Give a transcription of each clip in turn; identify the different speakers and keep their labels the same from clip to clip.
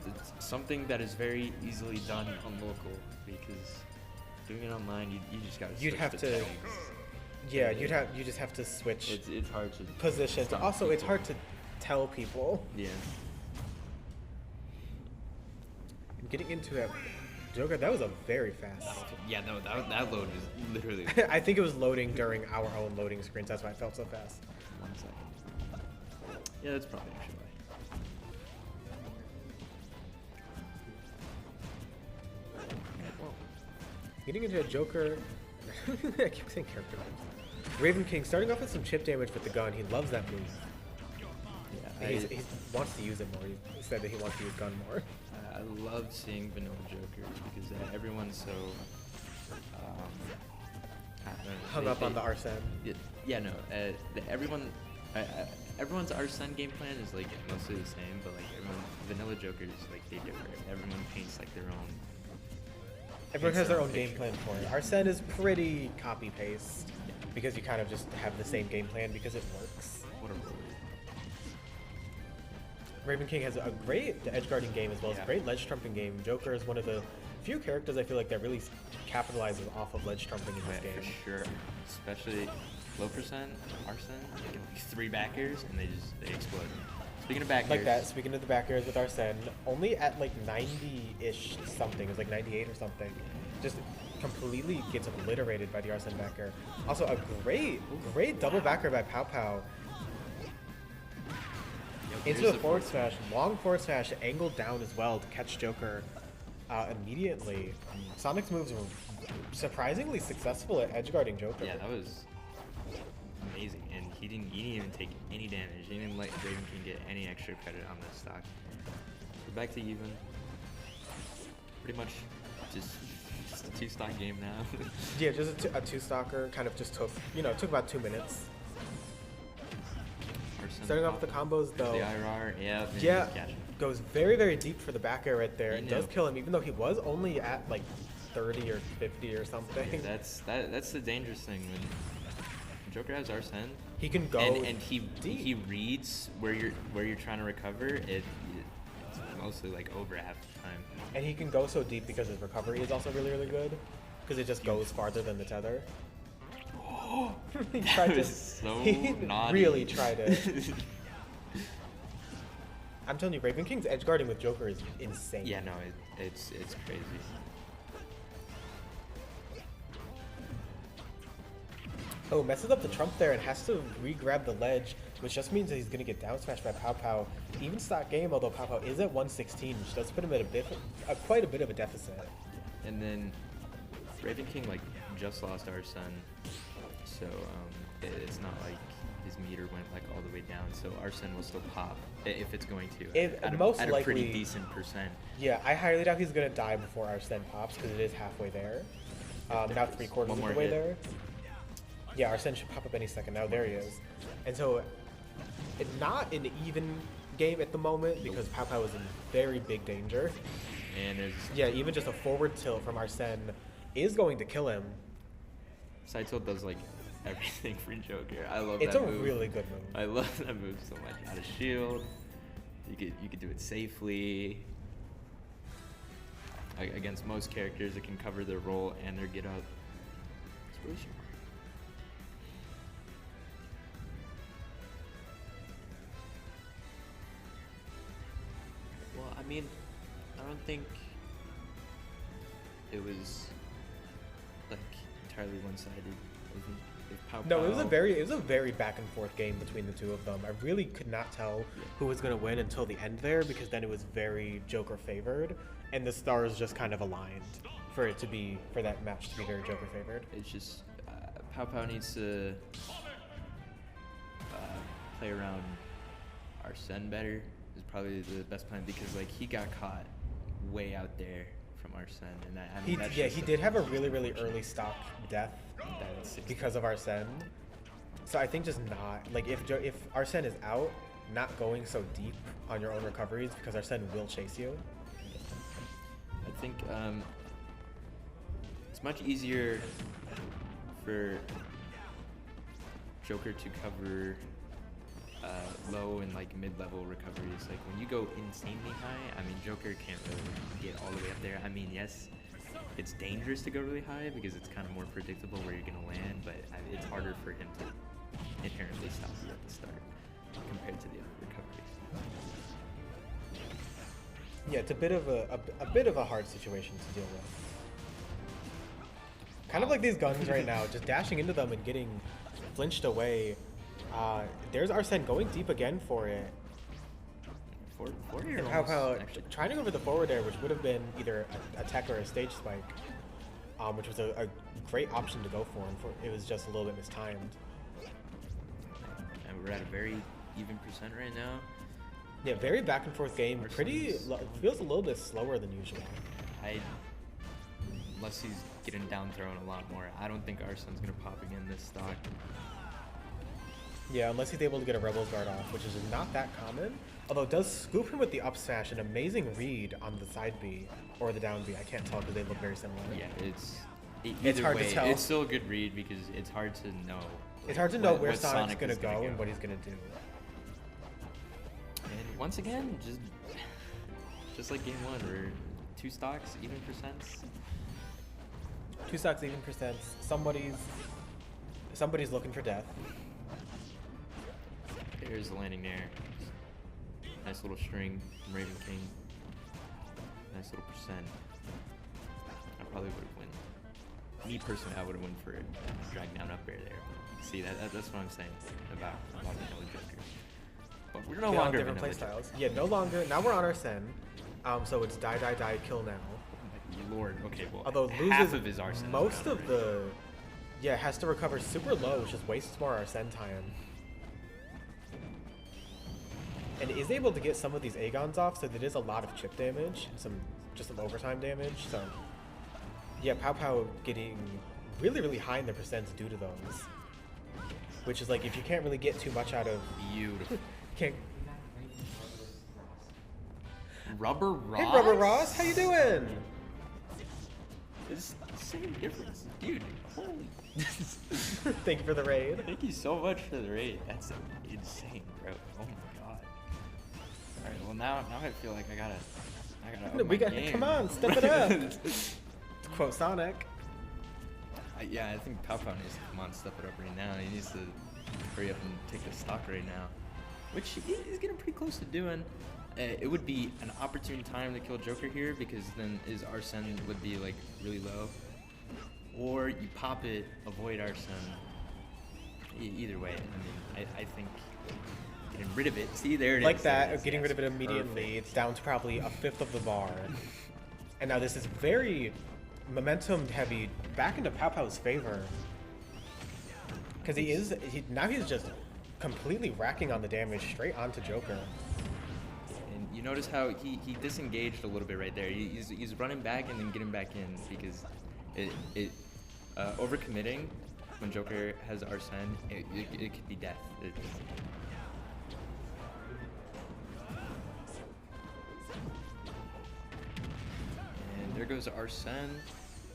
Speaker 1: It's something that is very easily done on local, because doing it online, you just gotta
Speaker 2: You'd
Speaker 1: switch
Speaker 2: have
Speaker 1: the
Speaker 2: to,
Speaker 1: tags.
Speaker 2: yeah, you just have to switch
Speaker 1: It's hard to
Speaker 2: positions.
Speaker 1: stop
Speaker 2: Also, it's
Speaker 1: people.
Speaker 2: hard to tell people.
Speaker 1: Yeah.
Speaker 2: Getting into it, Joker, that was a very fast.
Speaker 1: Yeah, no, that load is literally
Speaker 2: I think it was loading during our own loading screens. That's why it felt so fast.
Speaker 1: 1 second. Yeah, that's probably actually why.
Speaker 2: Getting into a Joker, I keep saying character names. Ravenking starting off with some chip damage with the gun. He loves that move.
Speaker 1: Yeah,
Speaker 2: He wants to use it more. He said that he wants to use gun more.
Speaker 1: I love seeing vanilla Jokers because everyone's so I don't know,
Speaker 2: Hung up on the Arsene.
Speaker 1: Yeah, no. Everyone's Arsene game plan is like mostly the same, but like vanilla Jokers, like they differ. Everyone paints like their own.
Speaker 2: Everyone has their own game plan for it. Arsene is pretty copy paste because you kind of just have the same game plan because it works.
Speaker 1: What a roller.
Speaker 2: Ravenking has a great edge guarding game as well as a great ledge trumping game. Joker is one of the few characters I feel like that really capitalizes off of ledge trumping in this game.
Speaker 1: For sure, especially low percent Arsene, like 3 back airs and they explode. Speaking of back airs,
Speaker 2: like that. Speaking of the back airs with Arsene, only at like 90-ish something. It was like 98 or something. Just completely gets obliterated by the Arsene back air. Also a great double back air by PowPow. Into the forward smash, long forward smash, angled down as well to catch Joker immediately. Sonic's moves were surprisingly successful at edge guarding Joker.
Speaker 1: Yeah, that was amazing, and he didn't even take any damage. He didn't let Ravenking get any extra credit on this stock. We're back to even. Pretty much just a 2-stock game now.
Speaker 2: Yeah, just a 2-stocker. Kind of just took about 2 minutes. Starting off with the combos though.
Speaker 1: The IRR,
Speaker 2: yeah, goes very, very deep for the back air right there. It does kill him, even though he was only at like 30 or 50 or something.
Speaker 1: Yeah, that's the dangerous thing when Joker has Arsene.
Speaker 2: He can go
Speaker 1: and he reads where you're trying to recover. It's mostly like over half the time.
Speaker 2: And he can go so deep because his recovery is also really, really good because it just goes farther than the tether. He tried to.
Speaker 1: So
Speaker 2: he
Speaker 1: naughty.
Speaker 2: Really tried it. I'm telling you, Ravenking's edge guarding with Joker is insane.
Speaker 1: Yeah, no, it's crazy.
Speaker 2: Oh, messes up the trump there and has to re-grab the ledge, which just means that he's going to get down smashed by PowPow. Even stock game, although PowPow is at 116, which does put him at quite a bit of a deficit.
Speaker 1: And then Ravenking like just lost Arsene, so it's not like his meter went like all the way down. So Arsene will still pop if it's going to. At a pretty decent percent.
Speaker 2: Yeah, I highly doubt he's going to die before Arsene pops because it is halfway there. Now 3/4 of the way there. Yeah, Arsene should pop up any second now. There he is. And so it's not an even game at the moment because PowPow is in very big danger.
Speaker 1: And
Speaker 2: yeah, even just a forward tilt from Arsene is going to kill him.
Speaker 1: Side tilt does like everything for Joker. I love
Speaker 2: that move. It's a really good move.
Speaker 1: I love that move so much. Out of shield, you could do it safely. Against most characters, it can cover their roll and their get up. It's really smart. Well, I mean, I don't think it was like entirely one-sided.
Speaker 2: No, it was a very back and forth game between the two of them. I really could not tell who was going to win until the end there because then it was very Joker favored, and the stars just kind of aligned for that match to be very Joker favored.
Speaker 1: It's just PowPow needs to play around Arsene better. Is probably the best plan because like he got caught way out there from Arsene, and
Speaker 2: he did have a really, really early stock death because of Arsene. So I think just not like if Arsene is out, not going so deep on your own recoveries because Arsene will chase you.
Speaker 1: I think it's much easier for Joker to cover low and like mid-level recoveries. Like when you go insanely high, I mean, Joker can't really get all the way up there. I mean, yes, it's dangerous to go really high because it's kind of more predictable where you're gonna land, but it's harder for him to inherently stop you at the start compared to the other recoveries.
Speaker 2: Yeah, it's a bit of a hard situation to deal with. Kind of like these guns right now, just dashing into them and getting flinched away. There's Arsene going deep again for it.
Speaker 1: Forward air
Speaker 2: And PowPow trying to go for the forward air, which would have been either a tech or a stage spike, which was a great option to go for, and it was just a little bit mistimed.
Speaker 1: And we're at a very even percent right now.
Speaker 2: Yeah, very back and forth game. Feels a little bit slower than usual.
Speaker 1: Unless he's getting down thrown a lot more, I don't think Arsene's gonna pop again this stock.
Speaker 2: Yeah, unless he's able to get a Rebel's Guard off, which is not that common. Although it does scoop him with the up smash, an amazing read on the side B or the down B. I can't tell because they look very similar.
Speaker 1: Yeah,
Speaker 2: it's hard
Speaker 1: way,
Speaker 2: to tell.
Speaker 1: It's still a good read because it's hard to know.
Speaker 2: It's hard to know where Sonic's gonna go and what he's gonna do.
Speaker 1: And once again, just like game one, we're 2 stocks, even percents.
Speaker 2: 2 stocks, even percents. Somebody's looking for death.
Speaker 1: There's the landing there. Nice little string from Ravenking. Nice little percent. I probably would have won. Me personally, I would have won for a drag down up air there. See, that's what I'm saying about vanilla Joker. But we're no longer
Speaker 2: different playstyles. Yeah, no longer. Now we're on Arsene. So it's die, die, die, kill now.
Speaker 1: Oh my lord. Okay, well,
Speaker 2: although
Speaker 1: half
Speaker 2: loses
Speaker 1: of his Arsene.
Speaker 2: Most of the. Yeah, has to recover super low, which just wastes more Arsene time. And is able to get some of these Agons off, so that is a lot of chip damage and just some overtime damage. So yeah, PowPow getting really, really high in the percents due to those. Which is like, if you can't really get too much out of...
Speaker 1: Beautiful.
Speaker 2: Can't...
Speaker 1: Rubber Ross?
Speaker 2: Hey, Rubber Ross, how you doing?
Speaker 1: It's the same difference. Dude, holy...
Speaker 2: Thank you for the raid.
Speaker 1: Thank you so much for the raid. That's insane, bro. Oh my god. Alright, well now I feel like I gotta up my game.
Speaker 2: Come on, step it up. To quote Sonic.
Speaker 1: Yeah, I think PowPow needs to come on, step it up right now. He needs to hurry up and take the stock right now, which he's getting pretty close to doing. It would be an opportune time to kill Joker here because then his Arsene would be like really low. Or you pop it, avoid Arsene. Either way, I mean, I think getting rid of it. See, there it
Speaker 2: like
Speaker 1: is.
Speaker 2: Like that,
Speaker 1: it is.
Speaker 2: getting rid of it immediately.
Speaker 1: Perfect.
Speaker 2: It's down to probably a fifth of the bar. And now this is very momentum heavy, back into PowPow's favor. Because now he's just completely racking on the damage straight onto Joker.
Speaker 1: And you notice how he disengaged a little bit right there. He's running back and then getting back in because overcommitting when Joker has Arsene, it could be death. And there goes Arsene.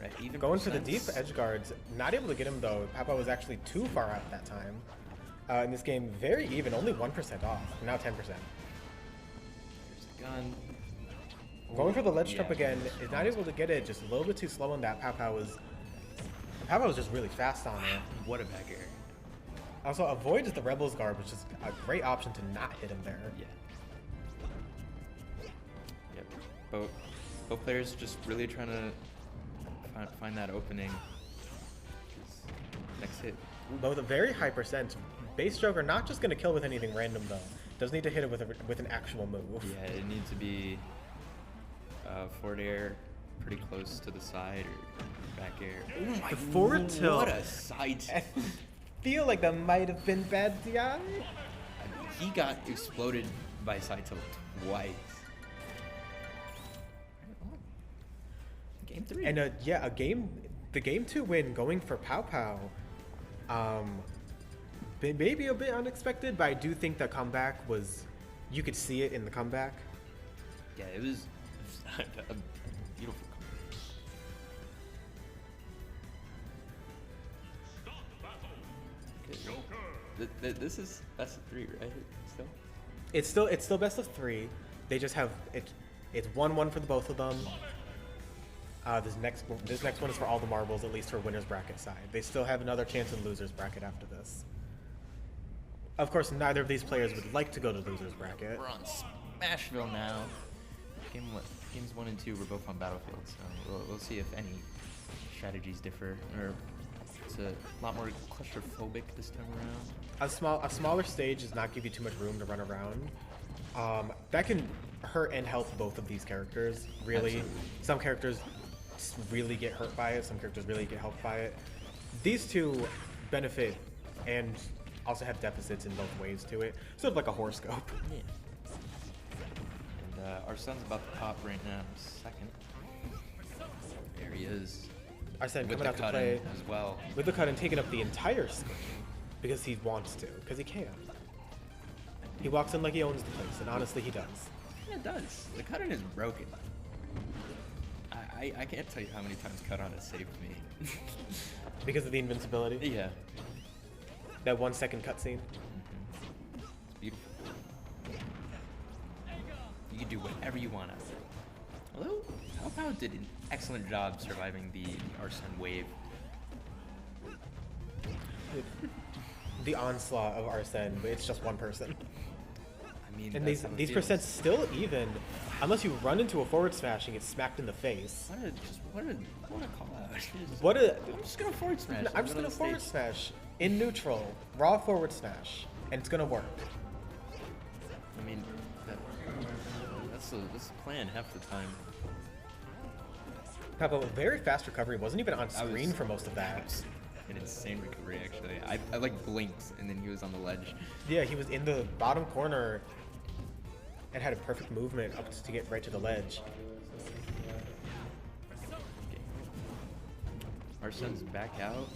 Speaker 1: Right, even
Speaker 2: going for the deep edge guards, not able to get him though. PowPow was actually too far out that time. In this game, very even, only 1% off, now 10%.
Speaker 1: There's the gun.
Speaker 2: Going for the ledge trap again, is not able to get it, just a little bit too slow on that. PowPow was just really fast on it.
Speaker 1: What a back air.
Speaker 2: Also, avoids the Rebel's Guard, which is a great option to not hit him there.
Speaker 1: Yeah. Yep. Both players just really trying to find that opening. Next hit.
Speaker 2: Both a very high percent. Base Joker not just going to kill with anything random though. Does need to hit it with an actual move.
Speaker 1: Yeah, it needs to be forward air pretty close to the side or back air.
Speaker 2: Oh my, the forward tilt.
Speaker 1: What a sight.
Speaker 2: I feel like that might have been bad DI.
Speaker 1: He got exploded by side tilt twice. Game 3.
Speaker 2: And yeah, the game 2 win going for PowPow. Maybe a bit unexpected, but I do think the comeback was, you could see it in the comeback.
Speaker 1: Yeah, it was a beautiful comeback. This is best of 3, right? Still.
Speaker 2: It's still best of 3. They just have it. It's 1-1 for the both of them. This next one is for all the marbles, at least for winners bracket side. They still have another chance in losers bracket after this. Of course, neither of these players would like to go to losers bracket.
Speaker 1: We're on Smashville now. Games 1 and 2 were both on Battlefield, so we'll see if any strategies differ, or it's a lot more claustrophobic this time around.
Speaker 2: A smaller stage does not give you too much room to run around. That can hurt and help both of these characters, really.
Speaker 1: Absolutely.
Speaker 2: Some characters really get hurt by it, some characters really get helped by it. These two benefit and also have deficits in both ways to it, sort of like a horoscope.
Speaker 1: Yeah. And our son's about to pop right now, second. There he is.
Speaker 2: Our son
Speaker 1: With
Speaker 2: coming
Speaker 1: the
Speaker 2: out to
Speaker 1: cut
Speaker 2: play
Speaker 1: in as well.
Speaker 2: with the cut and taking up the entire screen because he wants to, because he can. He walks in like he owns the place, and honestly, he does.
Speaker 1: Yeah, it does. The cut-in is broken. I can't tell you how many times cut-on has saved me.
Speaker 2: Because of the invincibility?
Speaker 1: Yeah.
Speaker 2: That 1 second cutscene?
Speaker 1: It's beautiful. You can do whatever you want out there. Although, PowPow did an excellent job surviving the Arsene wave.
Speaker 2: The onslaught of Arsene, but it's just one person.
Speaker 1: I mean,
Speaker 2: And
Speaker 1: that's how it
Speaker 2: these
Speaker 1: feels.
Speaker 2: percents still even, unless you run into a forward smash and get smacked in the face.
Speaker 1: What a call out.
Speaker 2: What a...
Speaker 1: I'm just gonna forward smash.
Speaker 2: I'm just gonna forward smash in neutral, raw forward smash, and it's gonna work.
Speaker 1: I mean, that's the plan half the time.
Speaker 2: PowPow, very fast recovery, wasn't even on
Speaker 1: That
Speaker 2: screen
Speaker 1: was-
Speaker 2: for most of that.
Speaker 1: An insane recovery, actually. I like blinked and then he was on the ledge.
Speaker 2: Yeah, he was in the bottom corner and had a perfect movement up to get right to the ledge.
Speaker 1: Okay. Arsene's back out.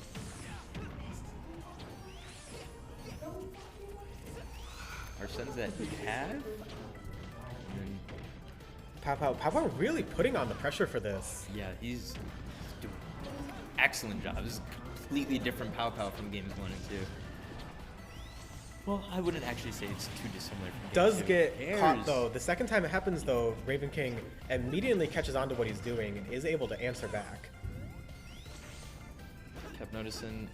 Speaker 1: Arsene's at half. And then,
Speaker 2: PowPow really putting on the pressure for this.
Speaker 1: yeah, he's doing an excellent job. This is completely different PowPow from games 1 and 2. Well, I wouldn't actually say it's too dissimilar from
Speaker 2: Does
Speaker 1: games 2.
Speaker 2: get caught though. The second time it happens though, Ravenking immediately catches on to what he's doing and is able to answer back.
Speaker 1: Kept noticing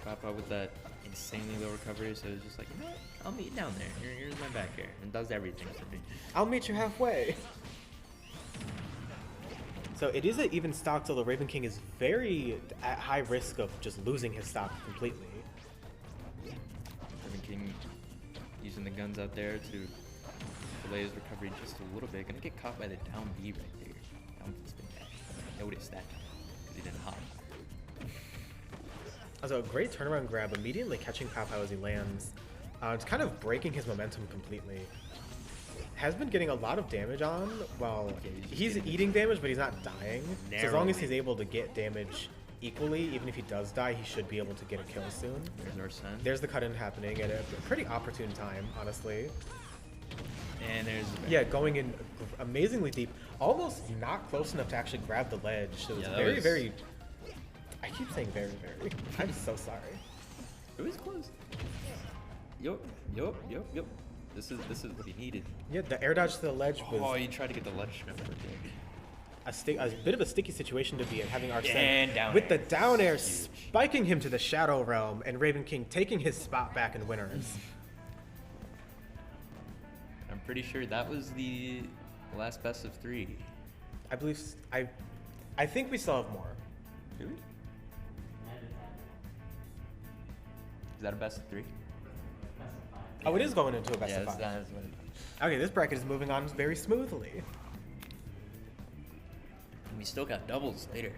Speaker 1: PowPow with that insanely low recovery, so it's just like, you know what? I'll meet you down there. Here's my back air, and does everything for me.
Speaker 2: I'll meet you halfway. So it is an even stock, although Ravenking is very at high risk of just losing his stock completely.
Speaker 1: Ravenking using the guns out there to delay his recovery just a little bit. Gonna get caught by the down B right there. Down spin dash. Notice that because he didn't hop.
Speaker 2: Also, a great turnaround grab, immediately catching PowPow as he lands. It's kind of breaking his momentum completely. Has been getting a lot of damage on. Well, he's eating damage, but he's not dying. So as long as he's able to get damage equally, even if he does die, he should be able to get a kill soon.
Speaker 1: There's Arsene.
Speaker 2: There's the cut-in happening at a pretty opportune time, honestly.
Speaker 1: And there's
Speaker 2: Yeah, going in amazingly deep. Almost not close enough to actually grab the ledge. So it's
Speaker 1: Yeah, that
Speaker 2: very,
Speaker 1: was-
Speaker 2: very... I keep saying very, very. I'm so sorry.
Speaker 1: it was close. Yup. This is what he needed.
Speaker 2: Yeah, the air dodge to the ledge was...
Speaker 1: Oh, he tried to get the ledge shrimp right there.
Speaker 2: a bit of a sticky situation to be in, having Arsene
Speaker 1: And down
Speaker 2: with
Speaker 1: air.
Speaker 2: the down air
Speaker 1: Huge.
Speaker 2: spiking him to the Shadow Realm, and Ravenking taking his spot back in winners.
Speaker 1: I'm pretty sure that was the last best of 3.
Speaker 2: I believe I think we still have more.
Speaker 1: Do we? Is that a best of 3?
Speaker 2: Oh, it is going into a best
Speaker 1: Yeah,
Speaker 2: of 5.
Speaker 1: that's what it is.
Speaker 2: Okay, this bracket is moving on very smoothly.
Speaker 1: And we still got doubles later.